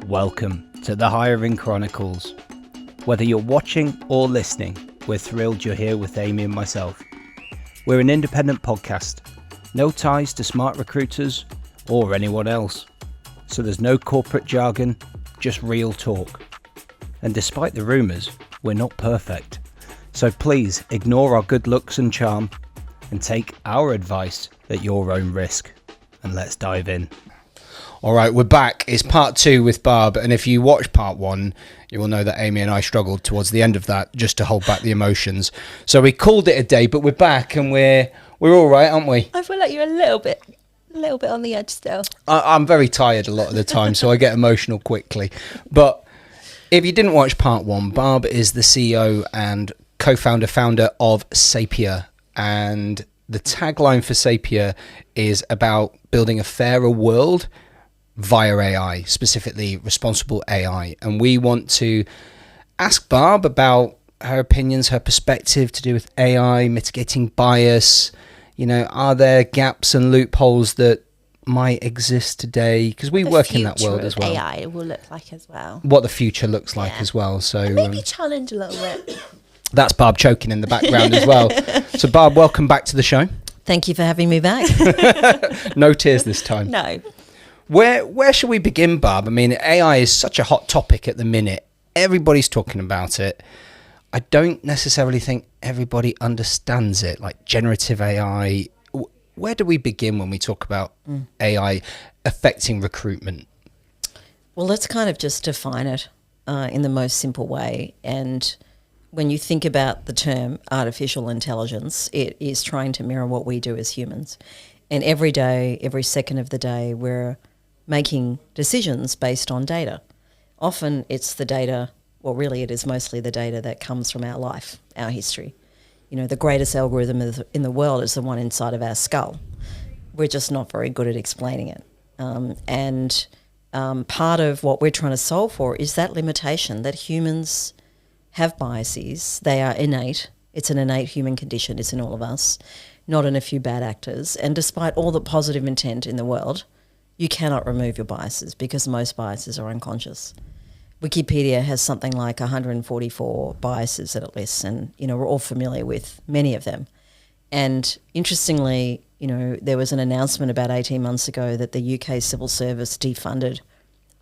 Welcome to the Hiring Chronicles. Whether you're watching or listening, we're thrilled you're here with Amy and myself. We're an independent podcast, no ties to smart recruiters or anyone else. So there's no corporate jargon, just real talk. And despite the rumours, we're not perfect. So please ignore our good looks and charm and take our advice at your own risk. And let's dive in. All right, we're back. It's part 2 with Barb, and if you watch part 1, you will know that Amy and I struggled towards the end of that just to hold back the emotions. So we called it a day, but we're back and we're all right, aren't we? I feel like you're a little bit on the edge still. I'm very tired a lot of the time, so I get emotional quickly. But if you didn't watch part 1, Barb is the CEO and founder of Sapia, and the tagline for Sapia is about building a fairer world via AI, specifically responsible AI. And we want to ask Barb about her opinions, her perspective to do with AI, mitigating bias. You know, are there gaps and loopholes that might exist today? Because we work in that world as well. AI will look like as well. What the future looks like as well. So and maybe challenge a little bit. That's Barb choking in the background as well. So Barb, welcome back to the show. Thank you for having me back. No tears this time. No. Where should we begin, Barb? I mean, AI is such a hot topic at the minute. Everybody's talking about it. I don't necessarily think everybody understands it, like generative AI. Where do we begin when we talk about AI affecting recruitment? Well, let's kind of just define it in the most simple way. And when you think about the term artificial intelligence, it is trying to mirror what we do as humans. And every day, every second of the day, we're making decisions based on data. Often it's the data, well, really it is mostly the data that comes from our life, our history. You know, the greatest algorithm in the world is the one inside of our skull. We're just not very good at explaining it. Part of what we're trying to solve for is that limitation that humans have biases. They are innate. It's an innate human condition. It's in all of us, not in a few bad actors. And despite all the positive intent in the world, you cannot remove your biases because most biases are unconscious. Wikipedia has something like 144 biases that it lists, and, you know, we're all familiar with many of them. And interestingly, you know, there was an announcement about 18 months ago that the UK civil service defunded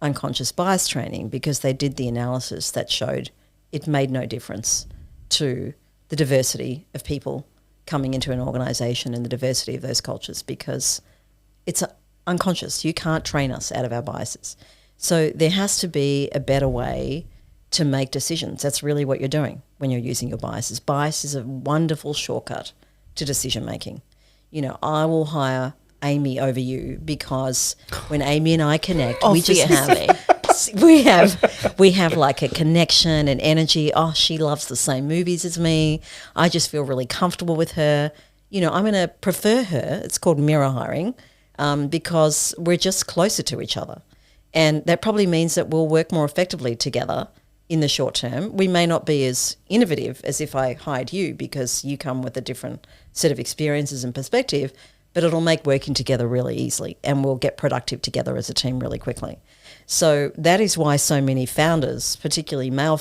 unconscious bias training because they did the analysis that showed it made no difference to the diversity of people coming into an organisation and the diversity of those cultures because it's unconscious. You can't train us out of our biases. So there has to be a better way to make decisions. That's really what you're doing when you're using your biases. Bias is a wonderful shortcut to decision making. You know, I will hire Amy over you because when Amy and I connect, we have like a connection and energy. Oh, she loves the same movies as me. I just feel really comfortable with her. You know, I'm going to prefer her. It's called mirror hiring because we're just closer to each other. And that probably means that we'll work more effectively together in the short term. We may not be as innovative as if I hired you because you come with a different set of experiences and perspective, but it'll make working together really easily and we'll get productive together as a team really quickly. So that is why so many founders, particularly male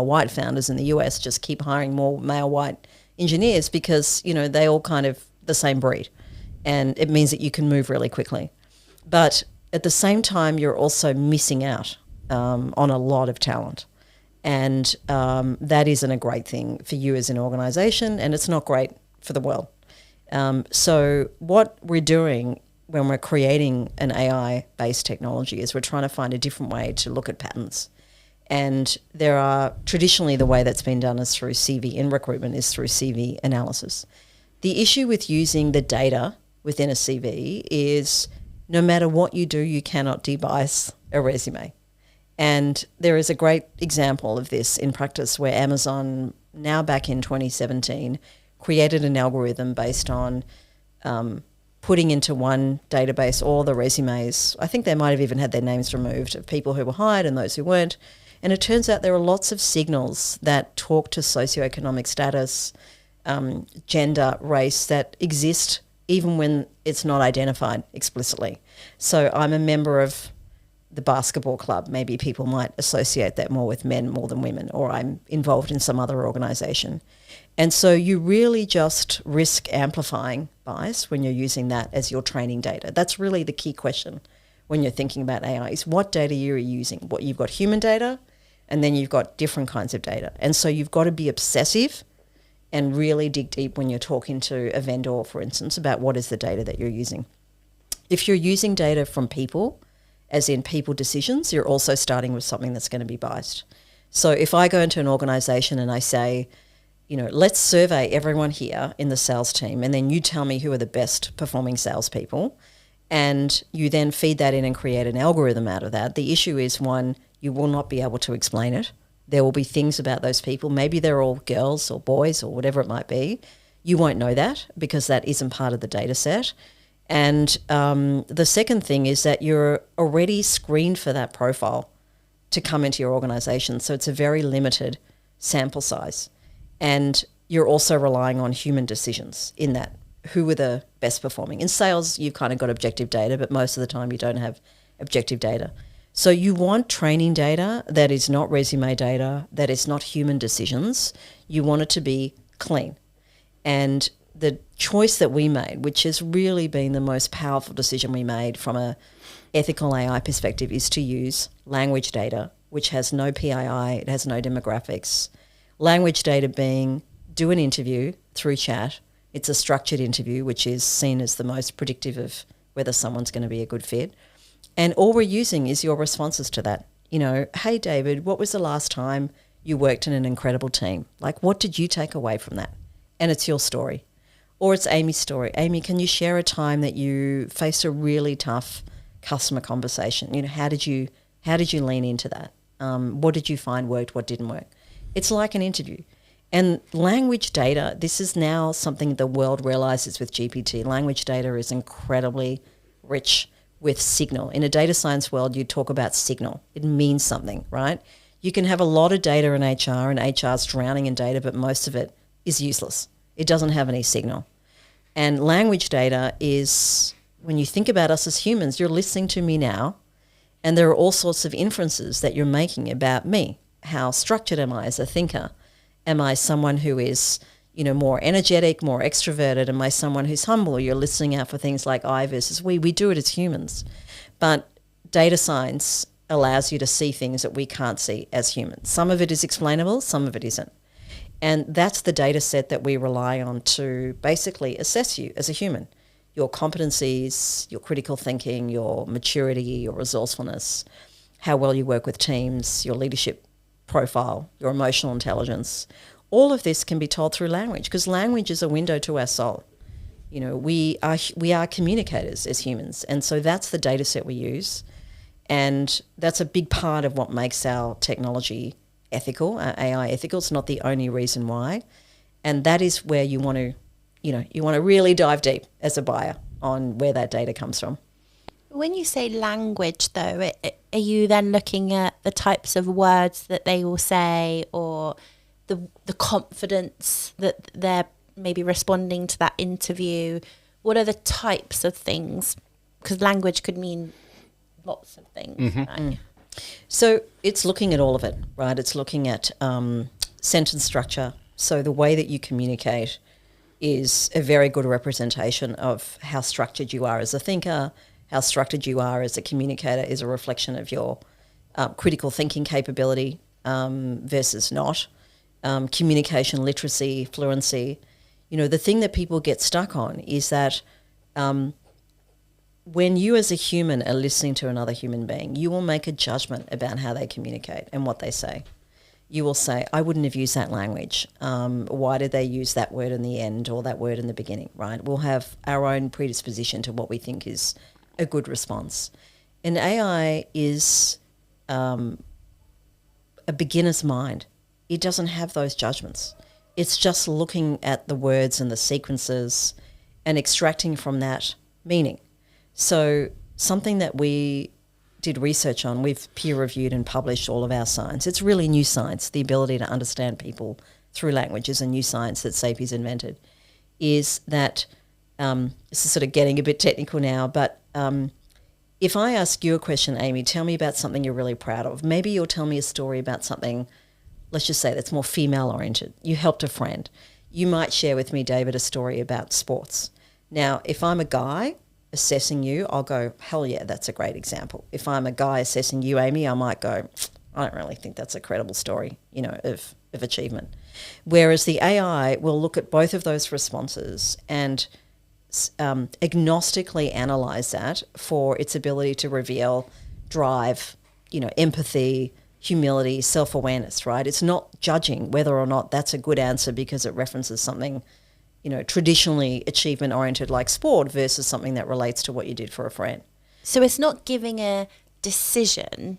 white founders in the US, just keep hiring more male white engineers because, you know, they all kind of the same breed. And it means that you can move really quickly. But at the same time, you're also missing out on a lot of talent. And that isn't a great thing for you as an organisation, and it's not great for the world. So what we're doing when we're creating an AI-based technology is we're trying to find a different way to look at patterns. And there are traditionally the way that's been done is through CV in recruitment is through CV analysis. The issue with using the data within a CV is no matter what you do, you cannot debias a resume. And there is a great example of this in practice where Amazon, now back in 2017, created an algorithm based on putting into one database all the resumes. I think they might have even had their names removed of people who were hired and those who weren't. And it turns out there are lots of signals that talk to socioeconomic status, gender, race that exist even when it's not identified explicitly. So I'm a member of the basketball club. Maybe people might associate that more with men more than women, or I'm involved in some other organisation. And so you really just risk amplifying bias when you're using that as your training data. That's really the key question when you're thinking about AI, is what data you're using. What you've got human data, and then you've got different kinds of data. And so you've got to be obsessive and really dig deep when you're talking to a vendor, for instance, about what is the data that you're using. If you're using data from people, as in people decisions, you're also starting with something that's going to be biased. So if I go into an organisation and I say, let's survey everyone here in the sales team, and then you tell me who are the best performing salespeople, and you then feed that in and create an algorithm out of that. The issue is, one, you will not be able to explain it. There will be things about those people. Maybe they're all girls or boys or whatever it might be. You won't know that because that isn't part of the data set. And the second thing is that you're already screened for that profile to come into your organisation. So it's a very limited sample size. And you're also relying on human decisions in that. Who are the best performing? In sales, you've kind of got objective data, but most of the time you don't have objective data. So you want training data that is not resume data, that is not human decisions. You want it to be clean. And the choice that we made, which has really been the most powerful decision we made from a ethical AI perspective, is to use language data, which has no PII, it has no demographics. Language data being, do an interview through chat. It's a structured interview, which is seen as the most predictive of whether someone's going to be a good fit. And all we're using is your responses to that. Hey, David, what was the last time you worked in an incredible team? Like, what did you take away from that? And it's your story. Or it's Amy's story. Amy, can you share a time that you faced a really tough customer conversation? How did you lean into that? What did you find worked? What didn't work? It's like an interview. And language data, this is now something the world realizes with GPT. Language data is incredibly rich with signal. In a data science world, you talk about signal. It means something, right? You can have a lot of data in HR, and HR's drowning in data, but most of it is useless. It doesn't have any signal. And language data is, when you think about us as humans, you're listening to me now, and there are all sorts of inferences that you're making about me. How structured am I as a thinker? Am I someone who is, more energetic, more extroverted? Am I someone who's humble? You're listening out for things like I versus we. We do it as humans. But data science allows you to see things that we can't see as humans. Some of it is explainable, some of it isn't. And that's the data set that we rely on to basically assess you as a human. Your competencies, your critical thinking, your maturity, your resourcefulness, how well you work with teams, your leadership profile, your emotional intelligence. All of this can be told through language, because language is a window to our soul. We are communicators as humans, and so that's the data set we use, and that's a big part of what makes our technology ethical, our AI ethical. It's not the only reason why, and that is where you want to really dive deep as a buyer on where that data comes from. When you say language, though, are you then looking at the types of words that they will say, or the confidence that they're maybe responding to that interview? What are the types of things? Because language could mean lots of things. Mm-hmm. Right? So it's looking at all of it, right? It's looking at sentence structure. So the way that you communicate is a very good representation of how structured you are as a thinker. How structured you are as a communicator is a reflection of your critical thinking capability versus not. Communication literacy, fluency. The thing that people get stuck on is that when you as a human are listening to another human being, you will make a judgment about how they communicate and what they say. You will say, I wouldn't have used that language. Why did they use that word in the end or that word in the beginning, right? We'll have our own predisposition to what we think is a good response. And AI is a beginner's mind. It doesn't have those judgments. It's just looking at the words and the sequences and extracting from that meaning. So something that we did research on, we've peer-reviewed and published all of our science. It's really new science. The ability to understand people through language is a new science that Sapia's invented, is that this is sort of getting a bit technical now, but if I ask you a question, Amy, tell me about something you're really proud of. Maybe you'll tell me a story about something, let's just say, that's more female oriented. You helped a friend. You might share with me, David, a story about sports. Now, if I'm a guy assessing you, I'll go, hell yeah, that's a great example. If I'm a guy assessing you, Amy, I might go, I don't really think that's a credible story, of achievement. Whereas the AI will look at both of those responses and agnostically analyze that for its ability to reveal drive, empathy, humility, self-awareness, right? It's not judging whether or not that's a good answer because it references something, traditionally achievement-oriented like sport versus something that relates to what you did for a friend. So it's not giving a decision,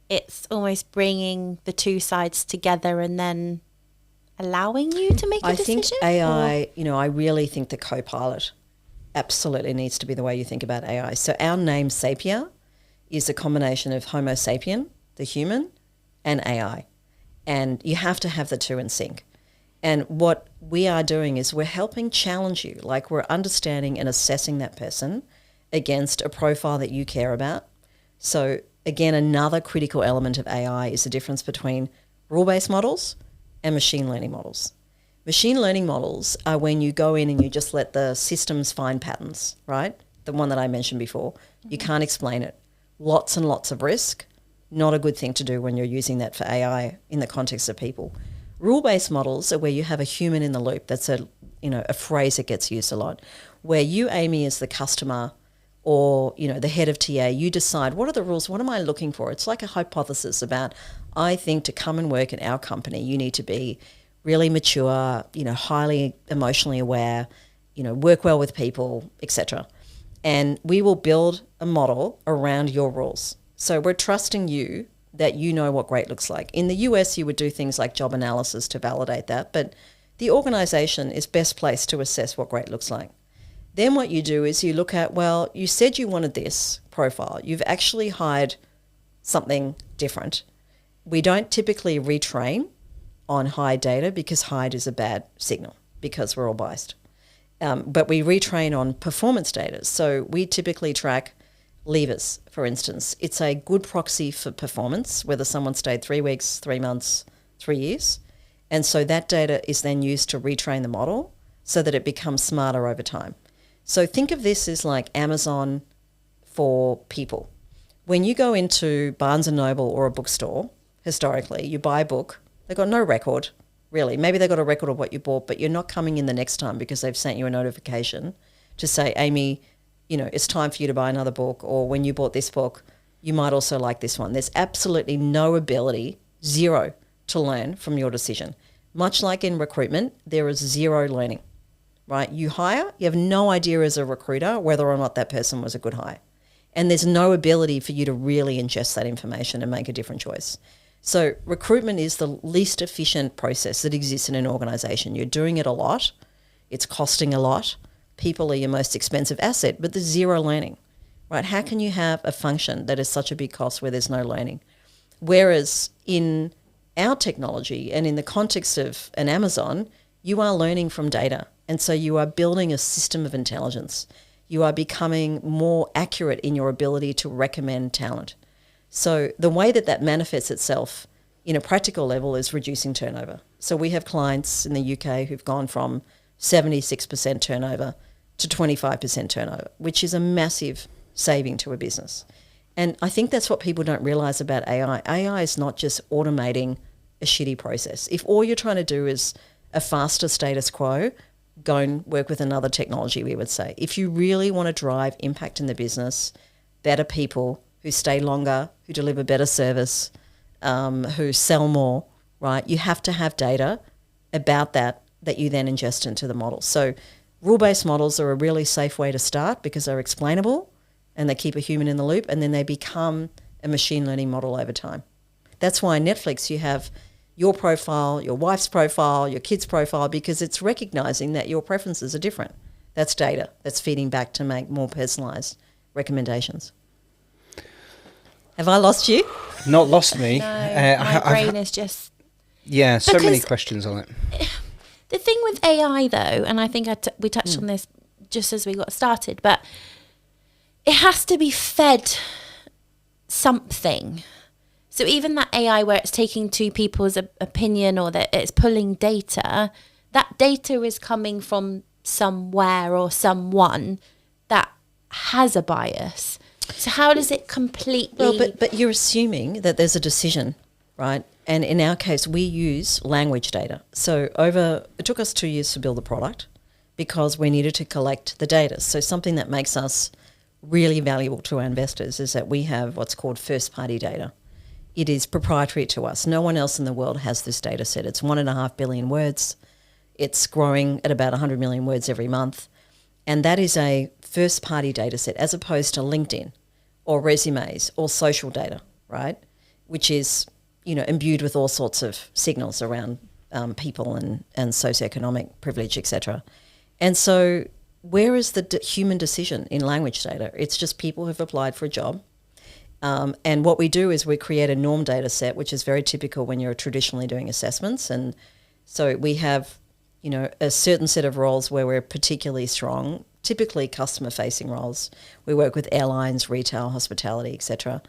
it's almost bringing the two sides together and then allowing you to make a decision? I think AI, I really think the co-pilot absolutely needs to be the way you think about AI. So our name Sapia is a combination of Homo sapien, the human, and AI. And you have to have the two in sync. And what we are doing is we're helping challenge you, like we're understanding and assessing that person against a profile that you care about. So again, another critical element of AI is the difference between rule-based models and machine learning models. Machine learning models are when you go in and you just let the systems find patterns, right? The one that I mentioned before. You can't explain it. Lots and lots of risk. Not a good thing to do when you're using that for AI in the context of people. Rule-based models are where you have a human in the loop. That's a phrase that gets used a lot. Where you, Amy, as the customer or, the head of TA, you decide what are the rules, what am I looking for? It's like a hypothesis about, I think to come and work in our company, you need to be really mature, highly emotionally aware, work well with people, etc. And we will build a model around your rules. So we're trusting you that you know what great looks like. In the US, you would do things like job analysis to validate that, but the organization is best placed to assess what great looks like. Then what you do is you look at, well, you said you wanted this profile. You've actually hired something different. We don't typically retrain on high data because hide is a bad signal because we're all biased. But we retrain on performance data. So we typically track levers, for instance. It's a good proxy for performance, whether someone stayed 3 weeks, 3 months, 3 years. And so that data is then used to retrain the model so that it becomes smarter over time. So think of this as like Amazon for people. When you go into Barnes & Noble or a bookstore, historically, you buy a book, they've got no record, really. Maybe they've got a record of what you bought, but you're not coming in the next time because they've sent you a notification to say, Amy, it's time for you to buy another book, or when you bought this book, you might also like this one. There's absolutely no ability, zero, to learn from your decision. Much like in recruitment, there is zero learning, right? You hire, you have no idea as a recruiter whether or not that person was a good hire. And there's no ability for you to really ingest that information and make a different choice. So recruitment is the least efficient process that exists in an organization. You're doing it a lot. It's costing a lot. People are your most expensive asset, but there's zero learning, right? How can you have a function that is such a big cost where there's no learning? Whereas in our technology and in the context of an Amazon, you are learning from data. And so you are building a system of intelligence. You are becoming more accurate in your ability to recommend talent. So the way that that manifests itself in a practical level is reducing turnover. So we have clients in the UK who've gone from 76% turnover to 25% turnover, which is a massive saving to a business. And I think that's what people don't realize about AI. AI is not just automating a shitty process. If all you're trying to do is a faster status quo, go and work with another technology, we would say. If you really want to drive impact in the business, better people who stay longer, who deliver better service, who sell more, right? You have to have data about that you then ingest into the model. So rule-based models are a really safe way to start because they're explainable and they keep a human in the loop, and then they become a machine learning model over time. That's why in Netflix you have your profile, your wife's profile, your kid's profile, because it's recognizing that your preferences are different. That's data that's feeding back to make more personalized recommendations. Have I lost you? Not lost me. No, my brain is just... Yeah, so many questions on it. The thing with AI, though, and I think we touched on this just as we got started, but it has to be fed something. So even that AI where it's taking two people's opinion or that it's pulling data, that data is coming from somewhere or someone that has a bias. So how does it completely... Well, but you're assuming that there's a decision, right? And in our case, we use language data. So it took us 2 years to build the product because we needed to collect the data. So something that makes us really valuable to our investors is that we have what's called first-party data. It is proprietary to us. No one else in the world has this data set. It's 1.5 billion words. It's growing at about 100 million words every month. And that is a first-party data set as opposed to LinkedIn or resumes or social data, right? Which is, imbued with all sorts of signals around people and socioeconomic privilege, etc. And so where is the human decision in language data? It's just people who've applied for a job. And what we do is we create a norm data set, which is very typical when you're traditionally doing assessments. And so we have, a certain set of roles where we're particularly strong, typically customer-facing roles. We work with airlines, retail, hospitality, etc.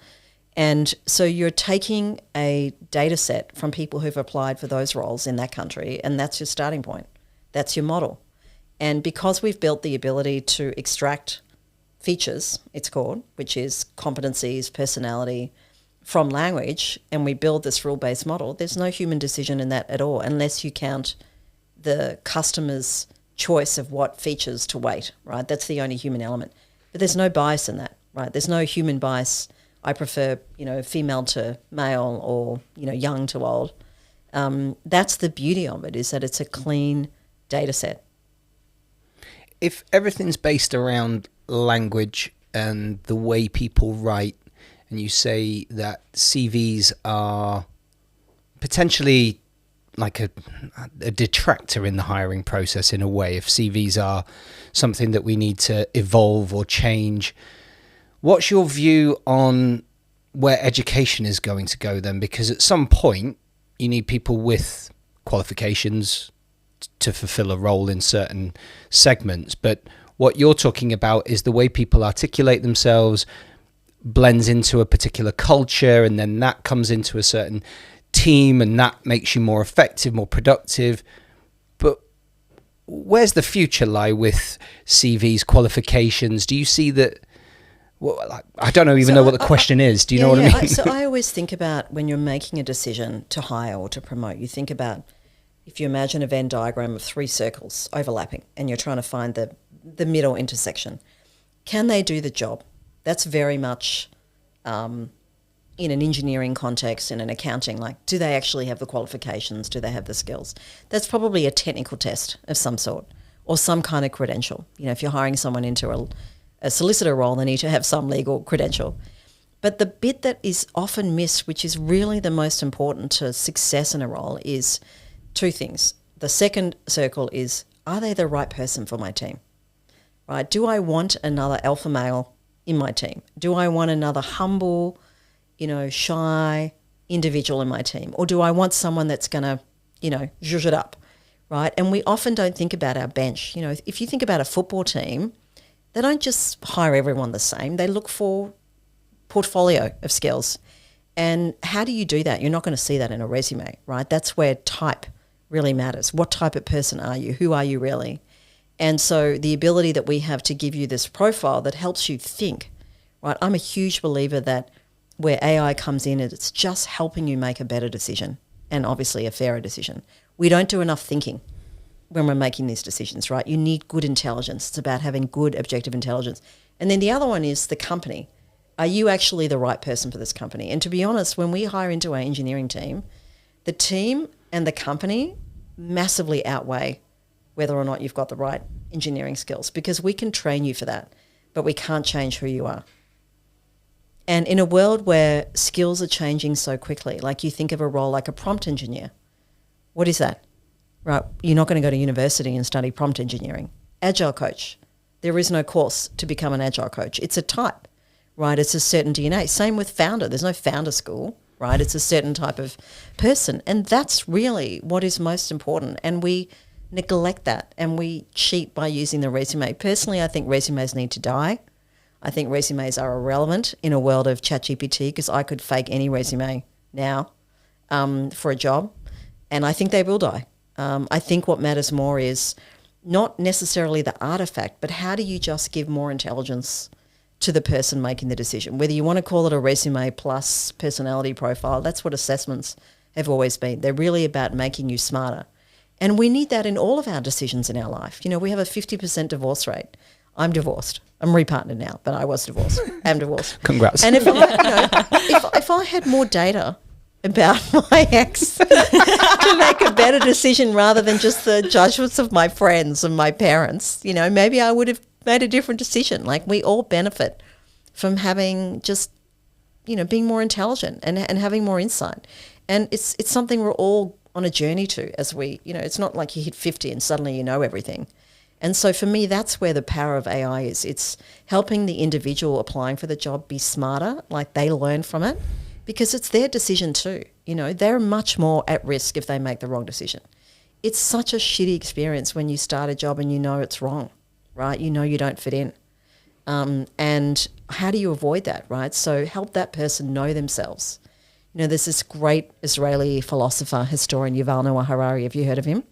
And so you're taking a data set from people who've applied for those roles in that country, and that's your starting point. That's your model. And because we've built the ability to extract features, it's called, which is competencies, personality, from language, and we build this rule-based model, there's no human decision in that at all, unless you count the customer's choice of what features to weight, right? That's the only human element. But there's no bias in that, right? There's no human bias. I prefer, female to male or, young to old. That's the beauty of it, is that it's a clean data set. If everything's based around language and the way people write, and you say that CVs are potentially like a detractor in the hiring process in a way, if CVs are something that we need to evolve or change, what's your view on where education is going to go then? Because at some point you need people with qualifications to fulfill a role in certain segments, but what you're talking about is the way people articulate themselves blends into a particular culture, and then that comes into a certain team, and that makes you more effective, more productive. But where's the future lie with CVs, qualifications? Do you see that? Well, I don't even know what the question is. Do you know what I mean? So I always think about when you're making a decision to hire or to promote, you think about, if you imagine a Venn diagram of 3 circles overlapping and you're trying to find the middle intersection, can they do the job? That's very much in an engineering context, in an accounting, like, do they actually have the qualifications? Do they have the skills? That's probably a technical test of some sort or some kind of credential. If you're hiring someone into a solicitor role, they need to have some legal credential. But the bit that is often missed, which is really the most important to success in a role, is 2 things. The second circle is, are they the right person for my team? Right? Do I want another alpha male in my team? Do I want another humble, shy individual in my team? Or do I want someone that's going to, zhuzh it up, right? And we often don't think about our bench. If you think about a football team, they don't just hire everyone the same. They look for portfolio of skills. And how do you do that? You're not going to see that in a resume, right? That's where type really matters. What type of person are you? Who are you really? And so the ability that we have to give you this profile that helps you think, right? I'm a huge believer that where AI comes in, it's just helping you make a better decision, and obviously a fairer decision. We don't do enough thinking when we're making these decisions, right? You need good intelligence. It's about having good objective intelligence. And then the other one is the company. Are you actually the right person for this company? And to be honest, when we hire into our engineering team, the team and the company massively outweigh whether or not you've got the right engineering skills, because we can train you for that, but we can't change who you are. And in a world where skills are changing so quickly, like you think of a role like a prompt engineer, what is that? Right, you're not going to go to university and study prompt engineering. Agile coach, there is no course to become an agile coach. It's a type, right? It's a certain DNA. Same with founder. There's no founder school, right? It's a certain type of person. And that's really what is most important. And we neglect that and we cheat by using the resume. Personally, I think resumes need to die. I think resumes are irrelevant in a world of ChatGPT because I could fake any resume now for a job, and I think they will die. I think what matters more is not necessarily the artifact, but how do you just give more intelligence to the person making the decision? Whether you want to call it a resume plus personality profile, that's what assessments have always been. They're really about making you smarter. And we need that in all of our decisions in our life. You know, we have a 50% divorce rate. I'm divorced. I'm repartnered now, but I was divorced. I'm divorced. Congrats. And if I had more data about my ex to make a better decision rather than just the judgments of my friends and my parents, you know, maybe I would have made a different decision. Like, we all benefit from having just, you know, being more intelligent and having more insight. And it's something we're all on a journey to as we, you know, it's not like you hit 50 and suddenly you know everything. And so for me, that's where the power of AI is. It's helping the individual applying for the job be smarter, like they learn from it, because it's their decision too. You know, they're much more at risk if they make the wrong decision. It's such a shitty experience when you start a job and you know it's wrong, right? You know you don't fit in. And how do you avoid that, right? So help that person know themselves. You know, there's this great Israeli philosopher, historian, Yuval Noah Harari. Have you heard of him?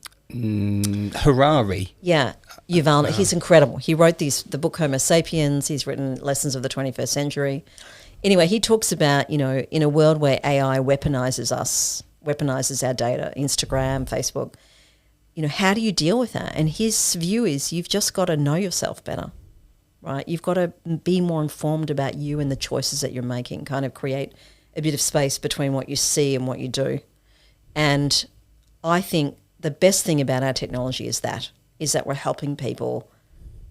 Harari. Yeah, Yuval. He's incredible. He wrote the book Homo Sapiens. He's written Lessons of the 21st Century. Anyway, he talks about, you know, in a world where AI weaponizes us, weaponizes our data, Instagram, Facebook, you know, how do you deal with that? And his view is you've just got to know yourself better, right? You've got to be more informed about you and the choices that you're making, kind of create a bit of space between what you see and what you do. And I think the best thing about our technology is that we're helping people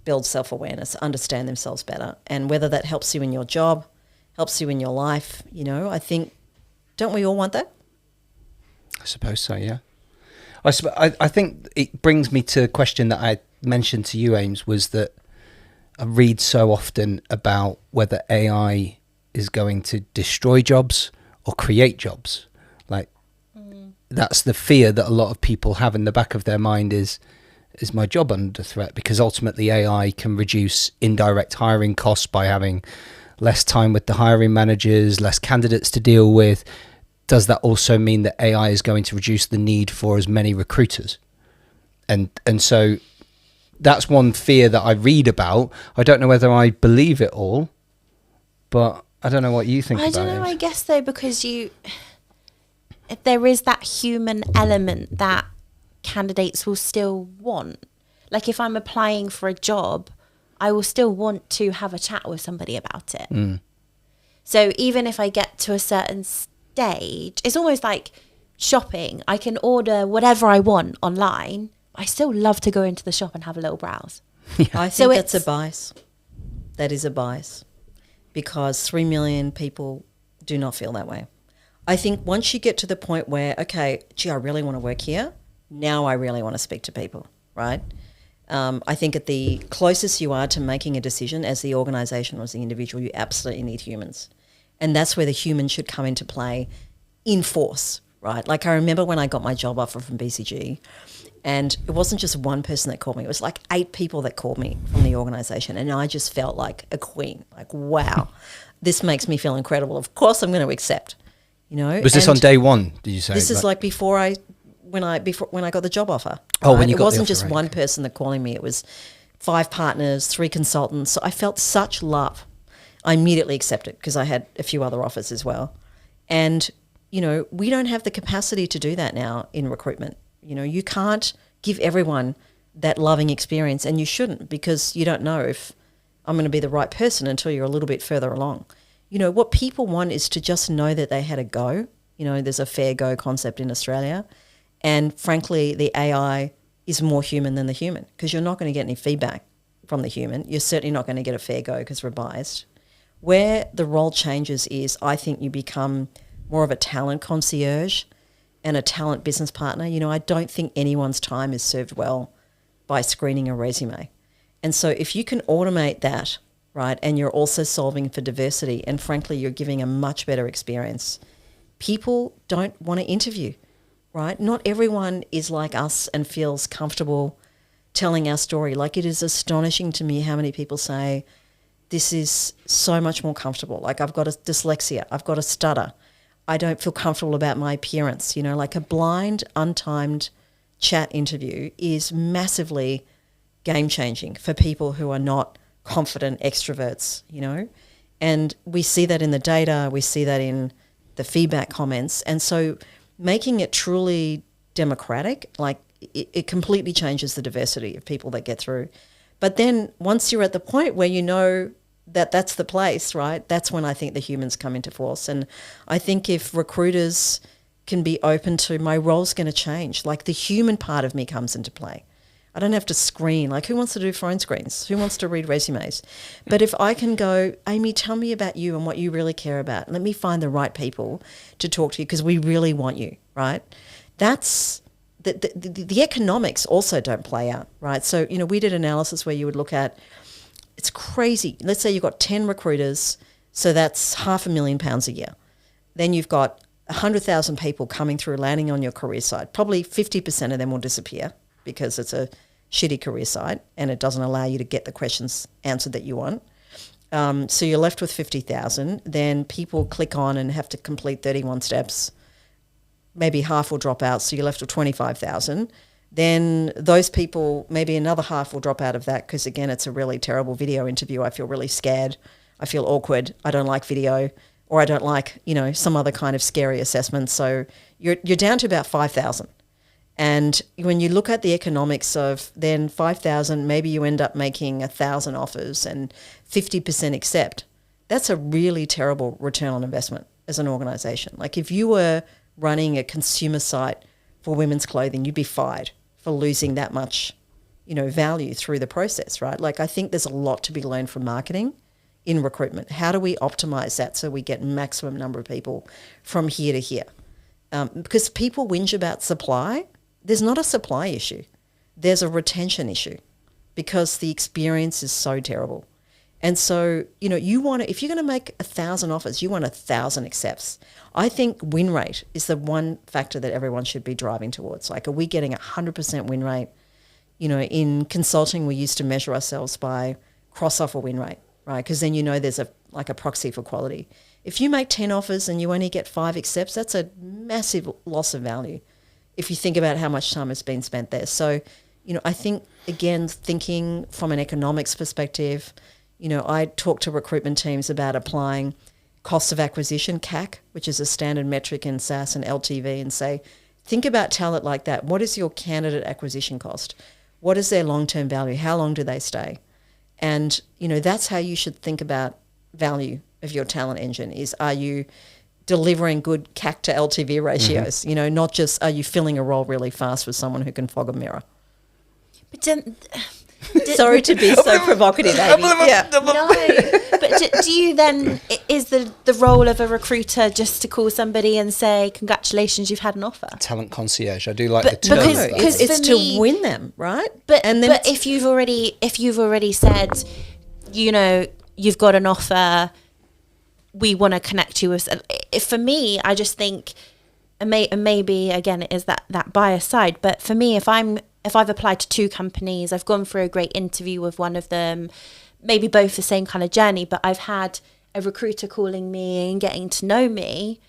build self-awareness, understand themselves better. And whether that helps you in your job, helps you in your life, you know, I think, don't we all want that? I suppose so, yeah. I think it brings me to a question that I mentioned to you, Ames, was that I read so often about whether AI is going to destroy jobs or create jobs. Like, that's the fear that a lot of people have in the back of their mind is my job under threat? Because ultimately AI can reduce indirect hiring costs by having less time with the hiring managers, less candidates to deal with. Does that also mean that AI is going to reduce the need for as many recruiters? And so that's one fear that I read about. I don't know whether I believe it all, but I don't know what you think about it. I don't know, I guess though, because there is that human element that candidates will still want. Like, if I'm applying for a job, I will still want to have a chat with somebody about it. So even if I get to a certain stage, it's almost like shopping. I can order whatever I want online. I still love to go into the shop and have a little browse. Yeah. I think that's a bias. That is a bias, because 3 million people do not feel that way. I think once you get to the point where, okay, gee, I really want to work here, now I really want to speak to people, right? I think at the closest you are to making a decision as the organisation or as the individual, you absolutely need humans. And that's where the human should come into play in force, right? Like, I remember when I got my job offer from BCG, and it wasn't just one person that called me. It was like 8 people that called me from the organisation, and I just felt like a queen. Like, wow, this makes me feel incredible. Of course I'm going to accept, you know. Was this on day one, did you say? This is like when I got the job offer. Oh, right? when you got the offer, It wasn't just right, one okay. person that calling me. It was 5 partners, 3 consultants. So I felt such love. I immediately accepted because I had a few other offers as well. And, you know, we don't have the capacity to do that now in recruitment. You know, you can't give everyone that loving experience, and you shouldn't, because you don't know if I'm going to be the right person until you're a little bit further along. You know, what people want is to just know that they had a go. You know, there's a fair go concept in Australia. And frankly, the AI is more human than the human, because you're not going to get any feedback from the human. You're certainly not going to get a fair go because we're biased. Where the role changes is, I think you become more of a talent concierge and a talent business partner. You know, I don't think anyone's time is served well by screening a resume. And so if you can automate that, right, and you're also solving for diversity, and frankly, you're giving a much better experience, people don't want to interview, right? Not everyone is like us and feels comfortable telling our story. Like, it is astonishing to me how many people say, this is so much more comfortable. Like I've got a dyslexia, I've got a stutter. I don't feel comfortable about my appearance. You know, like a blind, untimed chat interview is massively game-changing for people who are not confident extroverts, you know. And we see that in the data, we see that in the feedback comments. And so making it truly democratic, like it completely changes the diversity of people that get through. But then once you're at the point where you know that that's the place, right, that's when I think the humans come into force. And I think if recruiters can be open to my role's going to change, like the human part of me comes into play. I don't have to screen. Like, who wants to do phone screens? Who wants to read resumes? But if I can go, Amy, tell me about you and what you really care about. Let me find the right people to talk to you because we really want you, right? That's the economics also don't play out, right? So, you know, we did analysis where you would look at, it's crazy. Let's say you've got 10 recruiters, so that's £500,000 a year. Then you've got 100,000 people coming through, landing on your career site. Probably 50% of them will disappear because it's a shitty career site and it doesn't allow you to get the questions answered that you want. So you're left with 50,000. Then people click on and have to complete 31 steps. Maybe half will drop out, so you're left with 25,000. Then those people, maybe another half will drop out of that because, again, it's a really terrible video interview. I feel really scared. I feel awkward. I don't like video, or I don't like, you know, some other kind of scary assessment. So you're down to about 5,000. And when you look at the economics of then 5,000, maybe you end up making 1,000 offers and 50% accept. That's a really terrible return on investment as an organisation. Like if you were running a consumer site for women's clothing, you'd be fired for losing that much, you know, value through the process, right? Like I think there's a lot to be learned from marketing in recruitment. How do we optimize that so we get maximum number of people from here to here? Because people whinge about supply. There's not a supply issue. There's a retention issue because the experience is so terrible. And so, you know, you want to, if you're going to make 1,000 offers, you want 1,000 accepts. I think win rate is the one factor that everyone should be driving towards. Like, are we getting 100% win rate? You know, in consulting, we used to measure ourselves by cross-offer win rate, right? Because then you know there's a proxy for quality. If you make 10 offers and you only get 5 accepts, that's a massive loss of value if you think about how much time has been spent there. So, you know, I think, again, thinking from an economics perspective, you know, I talk to recruitment teams about applying cost of acquisition, CAC, which is a standard metric in SaaS and LTV, and say, think about talent like that. What is your candidate acquisition cost? What is their long-term value? How long do they stay? And, you know, that's how you should think about value of your talent engine is, are you delivering good CAC to LTV ratios? Mm-hmm. You know, not just are you filling a role really fast with someone who can fog a mirror. But sorry to be so provocative, Amy. Yeah. No, but do you then, is the role of a recruiter just to call somebody and say, congratulations, you've had an offer? Talent concierge. I do like the term. Because it's to win them, right? But if you've already said, you know, you've got an offer, we want to connect you with. For me, I just think, and maybe again it is that bias side, but for me, if I've applied to 2 companies, I've gone through a great interview with one of them, maybe both the same kind of journey, but I've had a recruiter calling me and getting to know me,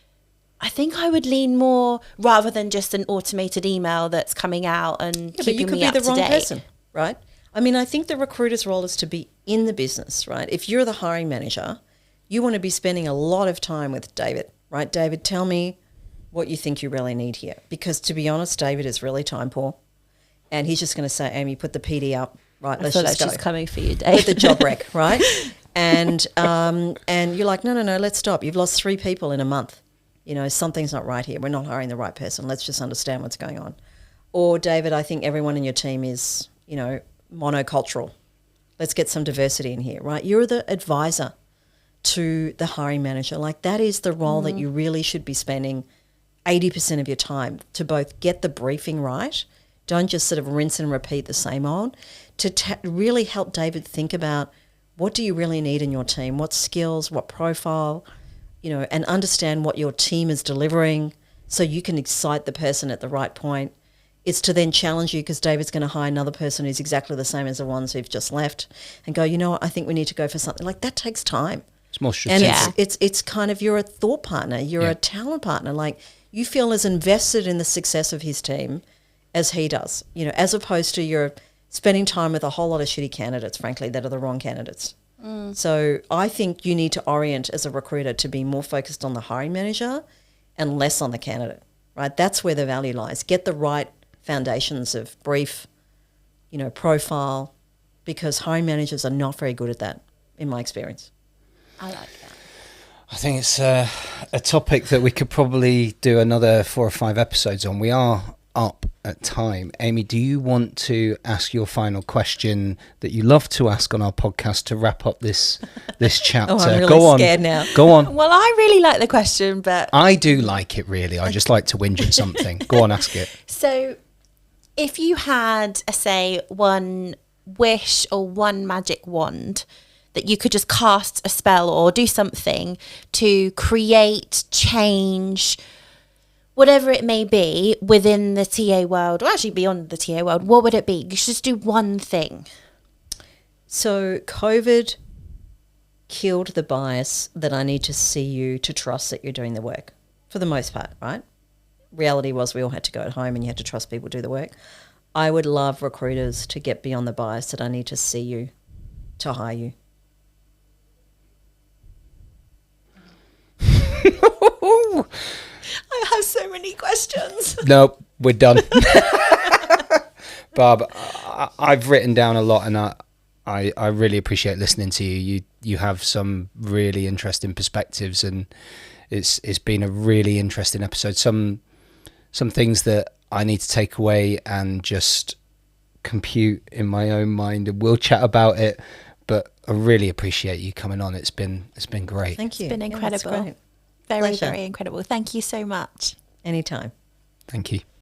I think I would lean more rather than just an automated email that's coming out and keeping me up to date. But you could be the wrong person, right? I mean, I think the recruiter's role is to be in the business, right? If you're the hiring manager, you want to be spending a lot of time with David, right? David, tell me what you think you really need here. Because to be honest, David is really time poor. And he's just going to say, Amy, put the PD up, right? Let's just go. She's coming for you, Dave. Put the job rec, right? And you're like, no, let's stop. You've lost 3 people in a month. You know, something's not right here. We're not hiring the right person. Let's just understand what's going on. Or, David, I think everyone in your team is, you know, monocultural. Let's get some diversity in here, right? You're the advisor to the hiring manager. Like, that is the role that you really should be spending 80% of your time to both get the briefing right, don't just sort of rinse and repeat the same old, to really help David think about what do you really need in your team, what skills, what profile, you know, and understand what your team is delivering so you can excite the person at the right point. It's to then challenge you because David's going to hire another person who's exactly the same as the ones who've just left and go, you know what, I think we need to go for something. Like, that takes time. It's more And strategic. it's kind of, you're a thought partner, you're a talent partner. Like, you feel as invested in the success of his team as he does, you know, as opposed to you're spending time with a whole lot of shitty candidates, frankly, that are the wrong candidates. So I think you need to orient as a recruiter to be more focused on the hiring manager and less on the candidate, right? That's where the value lies. Get the right foundations of brief, you know, profile, because hiring managers are not very good at that, in my experience. I like that. I think it's a topic that we could probably do another 4 or 5 episodes on. We are up at time. Amy, do you want to ask your final question that you love to ask on our podcast to wrap up this chapter? Oh, I'm really Go on. scared now. Go on. Well, I really like the question, but I do like it, really. I just like to whinge at something. Go on, ask it. so if you had, say, one wish or one magic wand that you could just cast a spell or do something to create change, whatever it may be within the TA world, or actually beyond the TA world, what would it be? You should just do one thing. So COVID killed the bias that I need to see you to trust that you're doing the work, for the most part, right? Reality was we all had to go at home and you had to trust people do the work. I would love recruiters to get beyond the bias that I need to see you to hire you. I have so many questions. Nope, we're done. Barb, I've written down a lot, and I really appreciate listening to you. You have some really interesting perspectives, and it's been a really interesting episode. Some things that I need to take away and just compute in my own mind, and we'll chat about it. But I really appreciate you coming on. It's been great. Thank you. It's been Yeah, that's incredible. great. Very, Pleasure. very incredible. Thank you so much. Anytime. Thank you.